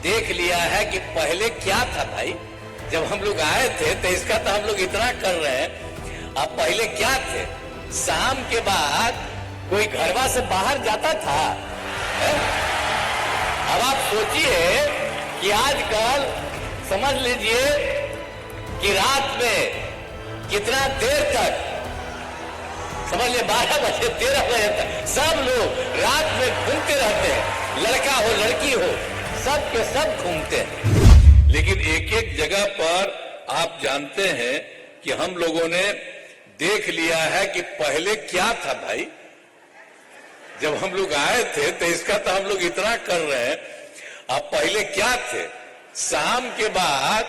देख लिया है कि पहले क्या था भाई। जब हम लोग आए थे तो इसका तो हम लोग इतना कर रहे हैं। अब पहले क्या थे, शाम के बाद कोई घरवा से बाहर जाता था है? अब आप सोचिए कि आजकल समझ लीजिए कि रात में कितना देर तक, समझ लीजिए 12 बजे 13 बजे तक सब लोग रात में घूमते रहते हैं, लड़का हो लड़की हो सब के सब घूमते हैं। लेकिन एक एक जगह पर आप जानते हैं कि हम लोगों ने देख लिया है कि पहले क्या था भाई। जब हम लोग आए थे तो इसका तो हम लोग इतना कर रहे हैं। अब पहले क्या थे, शाम के बाद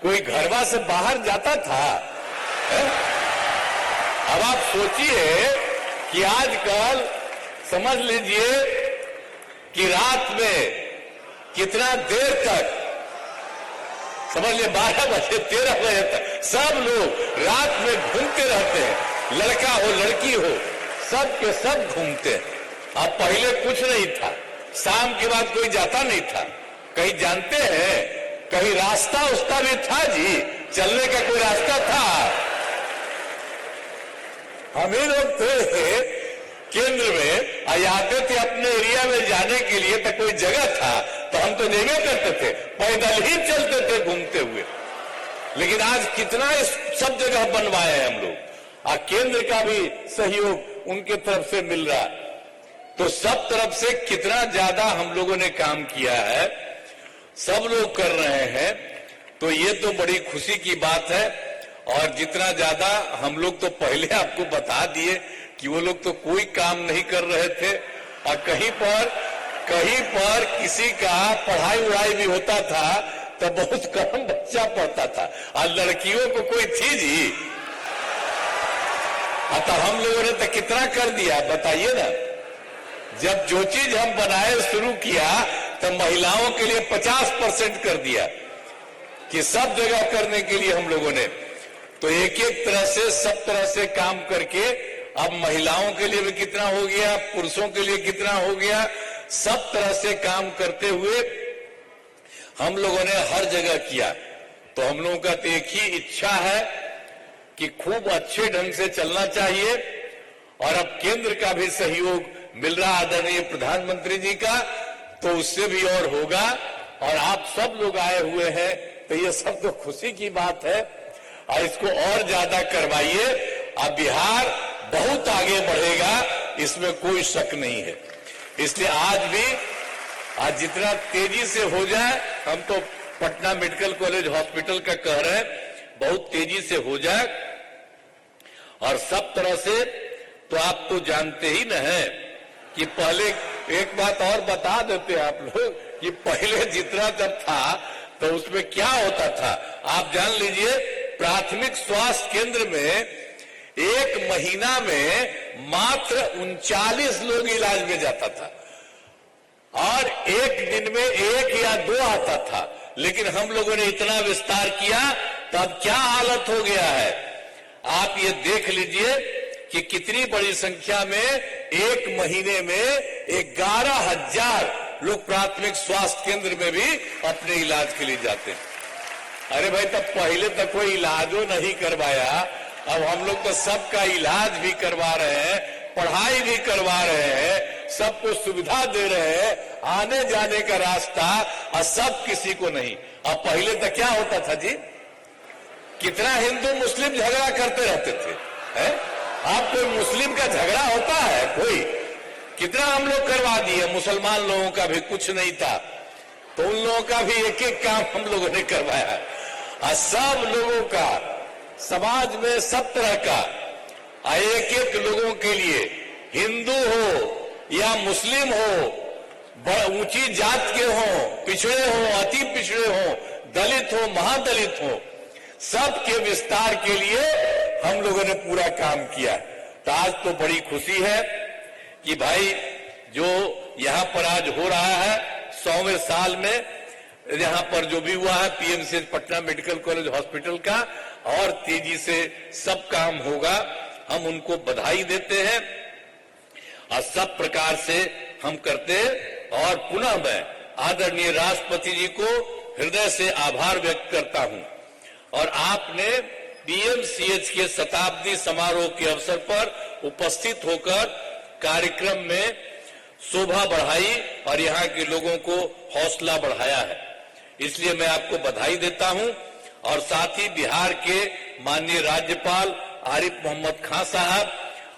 कोई घरवा से बाहर जाता था है? अब आप सोचिए कि आजकल समझ लीजिए कि रात में कितना देर तक, समझ लीजिए 12 बजे 13 बजे तक सब लोग रात में घूमते रहते हैं, लड़का हो लड़की हो सब के सब घूमते हैं। अब पहले कुछ नहीं था, शाम के बाद कोई जाता नहीं था। कहीं जानते हैं कहीं रास्ता उसका भी था जी, चलने का कोई रास्ता था? हम ही लोग थे केंद्र में, आते थे अपने एरिया में जाने के लिए, तो कोई जगह था तो हम तो नहीं करते थे, पैदल ही चलते थे घूमते हुए। लेकिन आज कितना इस सब जगह बनवाए हैं हम लोग, और केंद्र का भी सहयोग उनके तरफ से मिल रहा है। तो सब तरफ से कितना ज्यादा हम लोगों ने काम किया है, सब लोग कर रहे हैं। तो ये तो बड़ी खुशी की बात है। और जितना ज्यादा हम लोग तो पहले आपको बता दिए कि वो लोग तो कोई काम नहीं कर रहे थे, और कहीं पर किसी का पढ़ाई उड़ाई भी होता था तो बहुत कम बच्चा पढ़ता था, और लड़कियों को कोई थी जी। तो हम लोगों ने तो कितना कर दिया बताइए ना। जब जो चीज हम बनाए शुरू किया तो महिलाओं के लिए 50% कर दिया कि सब जगह करने के लिए हम लोगों ने। तो एक एक तरह से सब तरह से काम करके अब महिलाओं के लिए भी कितना हो गया, पुरुषों के लिए कितना हो गया, सब तरह से काम करते हुए हम लोगों ने हर जगह किया। तो हम लोगों का तो एक ही इच्छा है कि खूब अच्छे ढंग से चलना चाहिए। और अब केंद्र का भी सहयोग मिल रहा आदरणीय प्रधानमंत्री जी का, तो उससे भी और होगा। और आप सब लोग आए हुए हैं तो ये सब तो खुशी की बात है, और इसको और ज्यादा करवाइए। अब बिहार बहुत आगे बढ़ेगा, इसमें कोई शक नहीं है। इसलिए आज जितना तेजी से हो जाए, हम तो पटना मेडिकल कॉलेज हॉस्पिटल का कह रहे हैं, बहुत तेजी से हो जाए। और सब तरह से तो आप तो जानते ही न है कि पहले एक बात और बता देते आप लोग कि पहले जितना जब था तो उसमें क्या होता था आप जान लीजिए। प्राथमिक स्वास्थ्य केंद्र में एक महीना में मात्र 39 लोग इलाज में जाता था, और एक दिन में 1 या 2 आता था। लेकिन हम लोगों ने इतना विस्तार किया तो अब क्या हालत हो गया है आप ये देख लीजिए कि कितनी बड़ी संख्या में एक महीने में 11,000 लोग प्राथमिक स्वास्थ्य केंद्र में भी अपने इलाज के लिए जाते हैं। अरे भाई, तब पहले तक कोई इलाजो नहीं करवाया, अब हम लोग तो सबका इलाज भी करवा रहे हैं, पढ़ाई भी करवा रहे हैं, सबको सुविधा दे रहे हैं, आने जाने का रास्ता, और सब किसी को नहीं। अब पहले तक क्या होता था जी, कितना हिंदू मुस्लिम झगड़ा करते रहते थे है? आप कोई मुस्लिम का झगड़ा होता है कोई? कितना हम लोग करवा दिए। मुसलमान लोगों का भी कुछ नहीं था, तो उन लोगों का भी एक एक काम हम लोगों ने करवाया। और सब लोगों का समाज में सब तरह का, एक एक लोगों के लिए, हिंदू हो या मुस्लिम हो, ऊंची जात के हो, पिछड़े हो, अति पिछड़े हो, दलित हो, महादलित हो, सबके विस्तार के लिए हम लोगों ने पूरा काम किया। तो आज तो बड़ी खुशी है कि भाई जो यहाँ पर आज हो रहा है 100वें साल में, यहाँ पर जो भी हुआ है PMCH Patna medical college hospital का, और तेजी से सब काम होगा। हम उनको बधाई देते हैं और सब प्रकार से हम करते हैं। और पुनः मैं आदरणीय राष्ट्रपति जी को हृदय से आभार व्यक्त करता हूं और आपने पीएमसीएच के शताब्दी समारोह के अवसर पर उपस्थित होकर कार्यक्रम में शोभा बढ़ाई और यहाँ के लोगों को हौसला बढ़ाया है। इसलिए मैं आपको बधाई देता हूं और साथ ही बिहार के माननीय राज्यपाल आरिफ मोहम्मद खान साहब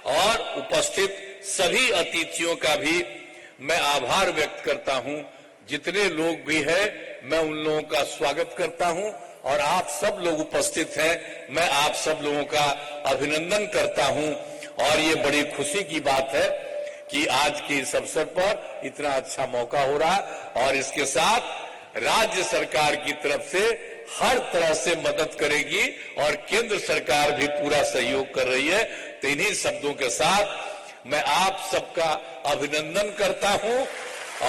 और उपस्थित सभी अतिथियों का भी मैं आभार व्यक्त करता हूं। जितने लोग भी हैं मैं उन लोगों का स्वागत करता हूं और आप सब लोग उपस्थित हैं, मैं आप सब लोगों का अभिनंदन करता हूं। और ये बड़ी खुशी की बात है कि आज के इस अवसर पर इतना अच्छा मौका हो रहा और इसके साथ राज्य सरकार की तरफ से हर तरह से मदद करेगी और केंद्र सरकार भी पूरा सहयोग कर रही है। तो इन्हीं शब्दों के साथ मैं आप सबका अभिनंदन करता हूं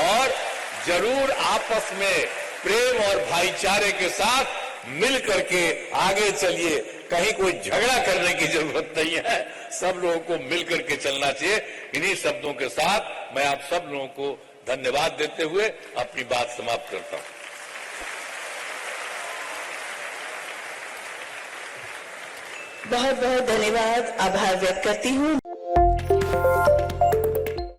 और जरूर आपस में प्रेम और भाईचारे के साथ मिल करके आगे चलिए। कहीं कोई झगड़ा करने की जरूरत नहीं है, सब लोगों को मिल करके चलना चाहिए। इन्हीं शब्दों के साथ मैं आप सब लोगों को धन्यवाद देते हुए अपनी बात समाप्त करता हूं। बहुत बहुत धन्यवाद, आभार व्यक्त करती हूँ।